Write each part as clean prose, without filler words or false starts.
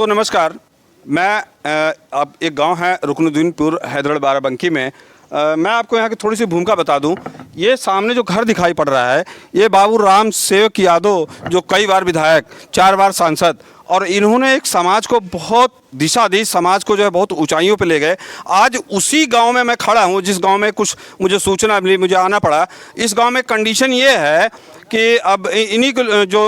दोस्तों नमस्कार। मैं अब एक गांव है रुकनुद्दीनपुर हैदराबाद बाराबंकी में। मैं आपको यहाँ की थोड़ी सी भूमिका बता दूं। ये सामने जो घर दिखाई पड़ रहा है ये बाबू राम सेवक यादव, जो कई बार विधायक, 4 बार सांसद, और इन्होंने एक समाज को बहुत दिशा दी, समाज को जो है बहुत ऊंचाइयों पे ले गए। आज उसी गांव में मैं खड़ा हूं जिस गांव में कुछ मुझे सूचना मिली, मुझे आना पड़ा। इस गांव में कंडीशन ये है कि अब इन्हीं जो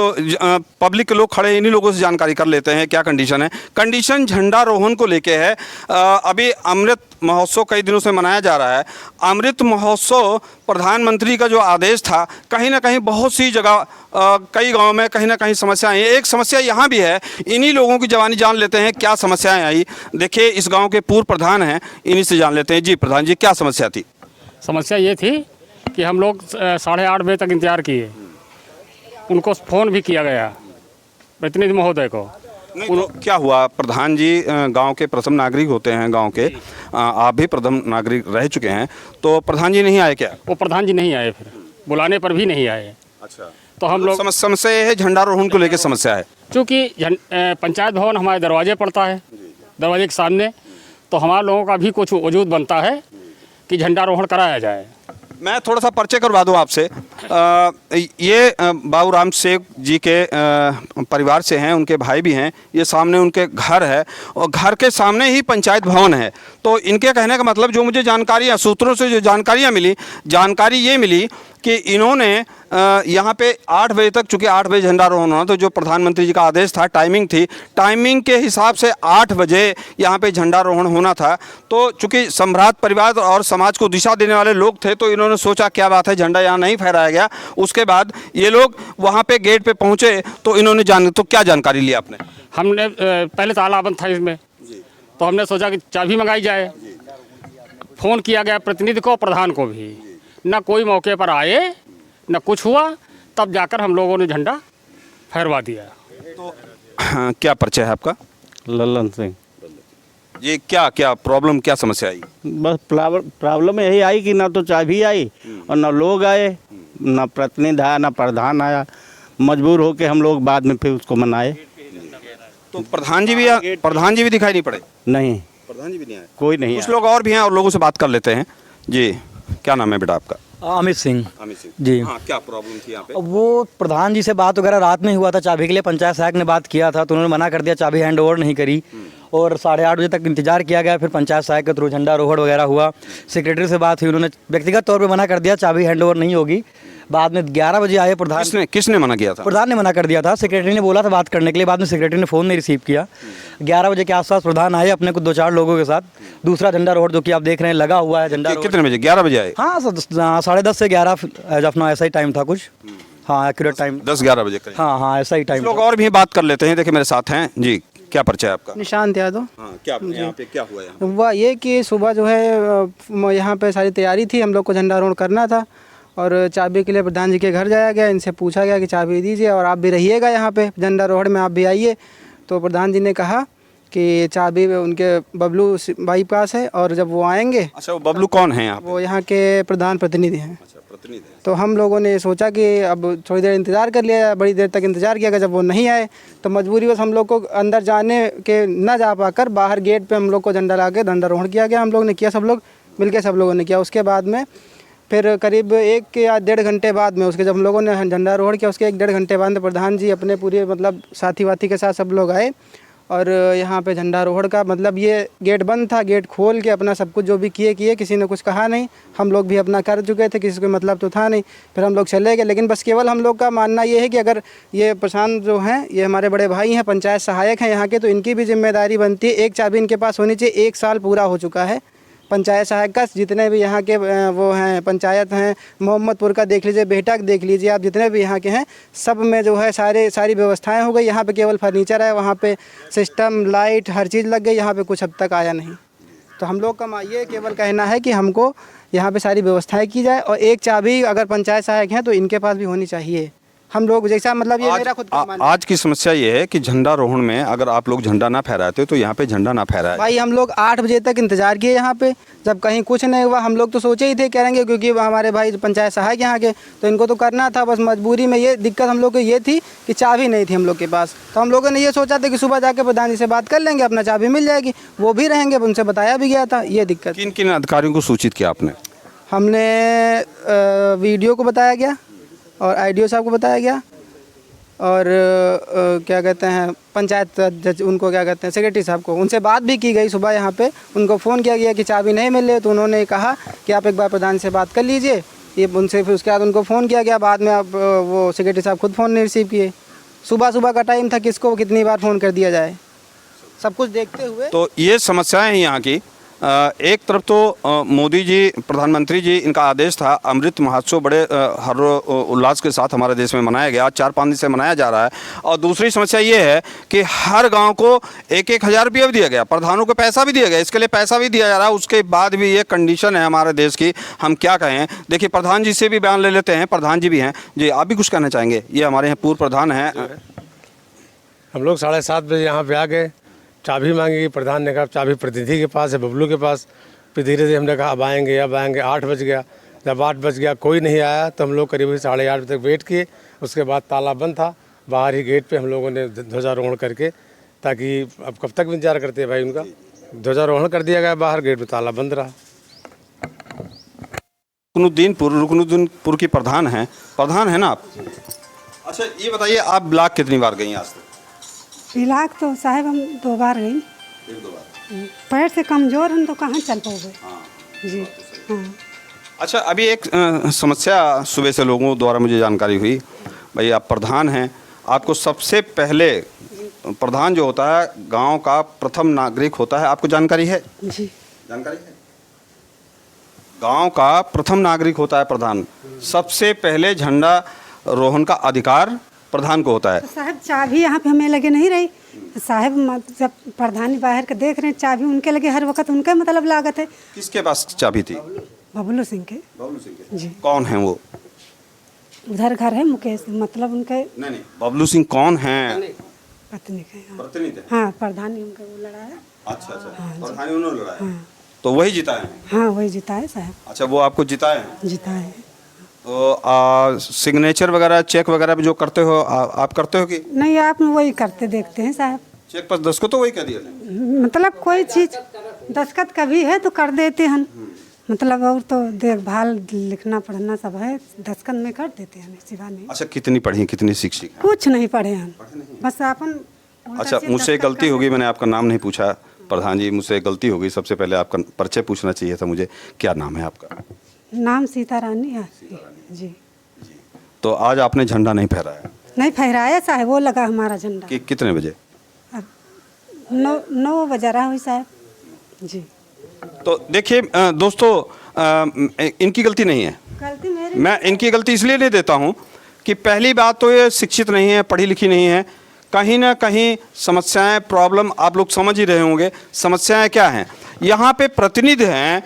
पब्लिक के लोग खड़े हैं, इन्हीं लोगों से जानकारी कर लेते हैं क्या कंडीशन है। कंडीशन झंडारोहण को लेके है। अभी अमृत महोत्सव कई दिनों से मनाया जा रहा है। अमृत महोत्सव प्रधानमंत्री का जो आदेश था, कहीं ना कहीं बहुत सी जगह कई गांव में कहीं ना कहीं समस्याएं हैं। एक समस्या यहाँ भी है। इन्हीं लोगों की जवानी जान लेते हैं क्या समस्याएं आई। देखिए इस गांव के पूर्व प्रधान हैं, इन्हीं से जान लेते हैं। जी प्रधान जी, क्या समस्या थी? समस्या ये थी कि हम लोग 8:30 बजे तक इंतज़ार किए। उनको फ़ोन भी किया गया प्रतिनिधि महोदय को। तो क्या हुआ? प्रधान जी गांव के प्रथम नागरिक होते हैं गांव के, आप भी प्रथम नागरिक रह चुके हैं, तो प्रधान जी नहीं आए क्या? वो प्रधान जी नहीं आए, फिर बुलाने पर भी नहीं आए। अच्छा, तो हम लोग समस्या ये है, झंडारोहण को लेकर समस्या है। चूँकि पंचायत भवन हमारे दरवाजे पड़ता है, दरवाजे के सामने, तो हमारे लोगों का भी कुछ वजूद बनता है कि झंडारोहण कराया जाए। मैं थोड़ा सा परिचय करवा दूं आपसे। ये बाबू राम सेवक जी के परिवार से हैं, उनके भाई भी हैं। ये सामने उनके घर है और घर के सामने ही पंचायत भवन है। तो इनके कहने का मतलब, जो मुझे जानकारियाँ सूत्रों से जो जानकारियाँ मिली, जानकारी ये मिली कि इन्होंने यहाँ पे 8 बजे तक, चूँकि 8 बजे झंडारोहण होना, तो जो प्रधानमंत्री जी का आदेश था, टाइमिंग थी, टाइमिंग के हिसाब से 8 बजे यहाँ पे झंडारोहण होना था। तो चूँकि सम्राट परिवार और समाज को दिशा देने वाले लोग थे, तो इन्होंने सोचा क्या बात है, झंडा यहाँ नहीं फहराया गया। उसके बाद ये लोग वहाँ पे गेट पे पहुँचे, तो इन्होंने तो क्या जानकारी ली आपने? हमने पहले ताला बंद था इसमें, तो हमने सोचा कि चाबी मंगाई जाए। फ़ोन किया गया प्रतिनिधि को, प्रधान को भी, ना कोई मौके पर आए, न कुछ हुआ। तब जाकर हम लोगों ने झंडा फहरवा दिया। तो क्या परिचय है आपका? लल्लन सिंह। ये क्या प्रॉब्लम, क्या समस्या आई? बस प्रॉब्लम यही आई कि ना तो चाबी आई और ना लोग आए, ना प्रतिनिधि आया, ना प्रधान आया। मजबूर होके हम लोग बाद में फिर उसको मनाए। तो प्रधान जी भी दिखाई नहीं पड़े? नहीं, प्रधान जी भी नहीं आए, कोई नहीं। कुछ लोग और भी हैं, और लोगों से बात कर लेते हैं। जी, क्या नाम है बेटा आपका? अमित सिंह। अमित सिंह जी। हाँ, क्या प्रॉब्लम थी यहाँ पे? वो प्रधान जी से बात वगैरह रात में हुआ था चाबी के लिए। पंचायत सहायक ने बात किया था, तो उन्होंने मना कर दिया, चाबी हैंड ओवर नहीं करी। और 8:30 बजे तक इंतजार किया गया। फिर पंचायत सहायक के थ्रू झंडारोहण वगैरह हुआ। सेक्रेटरी से बात हुई, उन्होंने व्यक्तिगत तौर पर मना कर दिया, चाबी हैंड ओवर नहीं होगी। बाद में 11 बजे आए प्रधान। किसने मना किया था? प्रधान ने मना कर दिया था। सेक्रेटरी ने बोला था बात करने के लिए, बाद में सेक्रेटरी ने फ़ोन नहीं रिसीव किया। 11 बजे के आसपास प्रधान आए अपने कुछ 2-4 लोगों के साथ। दूसरा झंडारोहण जो कि आप देख रहे हैं लगा हुआ है झंडा। कितने बजे? 11 बजे आए? हाँ, 10:30 से 11 एज ऑफ नाउ ऐसा ही टाइम था कुछ। हाँ, एक्यूरेट टाइम 10-11 बजे करीब। हाँ, ऐसा ही टाइम। लोग और भी बात कर लेते हैं। देखिए मेरे साथ हैं जी, क्या परिचय है आपका? निशांत यादव। हाँ, क्या यहाँ पे क्या हुआ? हुआ ये कि सुबह जो है यहाँ पे सारी तैयारी थी, हम लोग को झंडारोहण करना था, और चाबी के लिए प्रधान जी के घर जाया गया। इनसे पूछा गया कि चाबी दीजिए और आप भी रहिएगा यहाँ पे झंडारोहण में, आप भी आइए। तो प्रधान जी ने कहा कि चाबी उनके बबलू भाई पास है, और जब वो आएंगे। अच्छा, वो बबलू कौन है यहाँ पे? वो यहाँ के प्रधान प्रतिनिधि हैं। अच्छा, प्रतिनिधि है। तो हम लोगों ने सोचा कि अब थोड़ी देर इंतज़ार कर लिया, बड़ी देर तक इंतज़ार किया गया। जब वो नहीं आए तो मजबूरी बस हम लोग को अंदर जाने के न जा पाकर बाहर गेट पे हम लोग को झंडा ला के झंडारोहण किया गया। हम लोग ने किया, सब लोग मिलके सब लोगों ने किया। उसके बाद में फिर करीब 1 या 1.5 घंटे बाद में, उसके जब हम लोगों ने झंडारोहण किया, उसके 1-1.5 घंटे बाद में प्रधान जी अपने पूरे मतलब साथी वाथी के साथ सब लोग आए। और यहाँ पे झंडारोहण का मतलब ये गेट बंद था, गेट खोल के अपना सब कुछ जो भी किए, किसी ने कुछ कहा नहीं। हम लोग भी अपना कर चुके थे, किसी को मतलब तो था नहीं। फिर हम लोग चले गए। लेकिन बस केवल हम लोग का मानना ये है कि अगर ये प्रशांत जो हैं, ये हमारे बड़े भाई हैं, पंचायत सहायक हैं यहाँ के, तो इनकी भी जिम्मेदारी बनती है। एक चाबी इनके पास होनी चाहिए। 1 साल पूरा हो चुका है पंचायत सहायक का। जितने भी यहाँ के वो हैं पंचायत हैं, मोहम्मदपुर का देख लीजिए, बेहटा देख लीजिए आप, जितने भी यहाँ के हैं, सब में जो है सारी व्यवस्थाएं हो गई। यहाँ पे केवल फर्नीचर है, वहाँ पे सिस्टम, लाइट, हर चीज़ लग गई। यहाँ पे कुछ अब तक आया नहीं। तो हम लोग का ये केवल कहना है कि हमको यहाँ पे सारी व्यवस्थाएं की जाए। और एक चाबी अगर पंचायत सहायक हैं तो इनके पास भी होनी चाहिए। हम लोग जैसा मतलब ये मेरा खुद का मानना है। आज की समस्या ये है कि झंडारोहण में अगर आप लोग झंडा ना फहराते तो यहाँ पे झंडा ना फहराए। भाई हम लोग 8 बजे तक इंतजार किए यहाँ पे, जब कहीं कुछ नहीं हुआ हम लोग तो सोचे ही थे करेंगे, क्योंकि हमारे भाई पंचायत सहायक यहाँ के, तो इनको तो करना था। बस मजबूरी में ये दिक्कत हम लोग को ये थी कि चाबी नहीं थी हम लोग के पास, तो हम लोगों ने ये सोचा था कि सुबह जाके प्रधान जी से बात कर लेंगे, अपना चाबी मिल जाएगी, वो भी रहेंगे, उनसे बताया भी गया था ये दिक्कत। किन किन अधिकारियों को सूचित किया आपने? हमने वीडियो को बताया गया और आईडीओ साहब को बताया गया और क्या कहते हैं पंचायत जज, उनको क्या कहते हैं सेक्रेटरी साहब को, उनसे बात भी की गई सुबह यहाँ पे। उनको फ़ोन किया गया कि चाबी नहीं मिल रही, तो उन्होंने कहा कि आप एक बार प्रधान से बात कर लीजिए। ये उनसे फिर उसके बाद उनको फ़ोन किया गया, बाद में अब वो सेक्रेटरी साहब खुद फ़ोन नहीं रिसीव किए। सुबह का टाइम था, किसको कितनी बार फ़ोन कर दिया जाए, सब कुछ देखते हुए। तो ये समस्याएं हैं यहाँ की। एक तरफ तो मोदी जी, प्रधानमंत्री जी, इनका आदेश था, अमृत महोत्सव बड़े हर उल्लास के साथ हमारे देश में मनाया गया, 4-5 दिन से मनाया जा रहा है। और दूसरी समस्या ये है कि हर गांव को 1-1 हज़ार रुपया भी दिया गया, प्रधानों को पैसा भी दिया गया, इसके लिए पैसा भी दिया जा रहा है। उसके बाद भी ये कंडीशन है हमारे देश की, हम क्या कहें। देखिए प्रधान जी से भी बयान ले लेते हैं, प्रधान जी भी हैं जी, आप भी कुछ कहना चाहेंगे? ये हमारे यहाँ पूर्व प्रधान हैं। हम लोग 7:30 बजे यहाँ पे आ गए, चाबी मांगी, प्रधान ने कहा चाबी प्रतिनिधि के पास है, बबलू के पास। फिर धीरे धीरे हमने कहा अब आएंगे। 8 बज गया। जब 8 बज गया कोई नहीं आया तो हम लोग करीब 8:30 बजे तक वेट किए। उसके बाद ताला बंद था, बाहर ही गेट पे हम लोगों ने ध्वजारोहण करके, ताकि अब कब तक इंतजार करते हैं भाई, उनका ध्वजारोहण कर दिया गया, बाहर गेट पे ताला बंद रहा। रुकनुद्दीनपुर की प्रधान है ना आप? अच्छा ये बताइए, आप ब्लॉक कितनी बार गई आज तक? इलाक तो साहब हम 2 बार गई। 1-2 बार। पैर से कमज़ोर हम तो कहाँ चल पाओगे। जी हाँ। अच्छा अभी एक समस्या सुबह से लोगों द्वारा मुझे जानकारी हुई, भाई आप प्रधान हैं, आपको सबसे पहले प्रधान जो होता है गांव का प्रथम नागरिक होता है, आपको जानकारी है? जी जानकारी है। गांव का प्रथम नागरिक होता है प्रधान, सबसे पहले झंडा रोहण का अधिकार प्रधान को होता है। तो साहब चाबी यहाँ पे हमें लगे नहीं रही, तो साहब जब प्रधान बाहर के देख रहे हैं, चाबी उनके लगे हर वक्त, उनके मतलब लागत है। किसके पास चाबी थी? बबलू सिंह के। बबलू सिंह के। जी। कौन है वो? उधर घर है मुकेश, मतलब उनके नहीं बबलू सिंह कौन है? पत्नी के। हाँ। प्रतिनिधि है। हाँ प्रधान ने उनका वो लड़ा है। अच्छा प्रधान उन्होंने लड़ाया। तो वही जिताए हैं? हाँ वही जीता है साहब। अच्छा वो आपको जिताए हैं? जीता है। तो सिग्नेचर वगैरह चेक वगैरह भी जो करते हो आप करते हो कि नहीं? आप वही करते देखते हैं साहब। चेक पर दस्तखत तो वही कर दिया? मतलब कोई चीज़ दस्खत कभी है तो कर देते हैं, मतलब और तो देखभाल लिखना पढ़ना सब है, दस्खत में कर देते हैं, सिवा नहीं। अच्छा कितनी पढ़ी, कितनी शिक्षित हैं? कुछ नहीं पढ़े हम, बस अपन। अच्छा मुझसे गलती हो गई, मैंने आपका नाम नहीं पूछा प्रधान जी, मुझसे गलती हो गई। सबसे पहले आपका परिचय पूछना चाहिए था मुझे, क्या नाम है आपका? नाम सीता रानी है जी। तो आज आपने झंडा नहीं फहराया? नहीं फहराया साहब, वो लगा हमारा झंडा। कितने बजे? 9 बजे रहा हुई साहब जी। तो देखिए दोस्तों, इनकी गलती नहीं है, गलती मेरी। मैं इनकी गलती इसलिए नहीं देता हूँ कि पहली बात तो ये शिक्षित नहीं है, पढ़ी लिखी नहीं है, कहीं ना कहीं समस्याएं, प्रॉब्लम आप लोग समझ ही रहे होंगे। समस्याएं क्या हैं? यहाँ पे प्रतिनिधि हैं,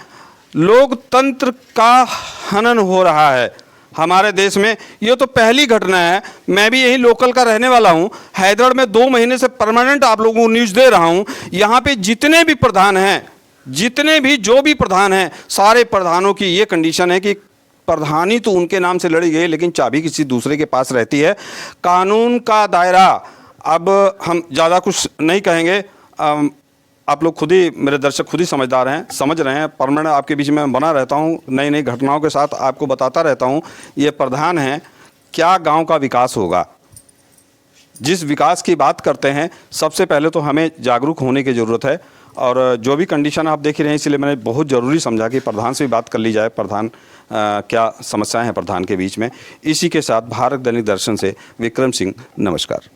लोकतंत्र का हनन हो रहा है हमारे देश में। ये तो पहली घटना है। मैं भी यही लोकल का रहने वाला हूँ, हैदराबाद में 2 महीने से परमानेंट आप लोगों को न्यूज़ दे रहा हूँ। यहाँ पे जितने भी प्रधान हैं, जो भी प्रधान हैं, सारे प्रधानों की ये कंडीशन है कि प्रधानी तो उनके नाम से लड़ी गई, लेकिन चाबी किसी दूसरे के पास रहती है। कानून का दायरा, अब हम ज़्यादा कुछ नहीं कहेंगे, आप लोग खुद ही, मेरे दर्शक खुद ही समझदार हैं, समझ रहे हैं। परमानेंट आपके बीच में बना रहता हूँ, नई नई घटनाओं के साथ आपको बताता रहता हूँ। ये प्रधान हैं, क्या गांव का विकास होगा? जिस विकास की बात करते हैं, सबसे पहले तो हमें जागरूक होने की ज़रूरत है। और जो भी कंडीशन आप देख रहे हैं, इसलिए मैंने बहुत ज़रूरी समझा कि प्रधान से भी बात कर ली जाए, प्रधान क्या समस्याएं हैं प्रधान के बीच में। इसी के साथ भारत दैनिक दर्शन से विक्रम सिंह, नमस्कार।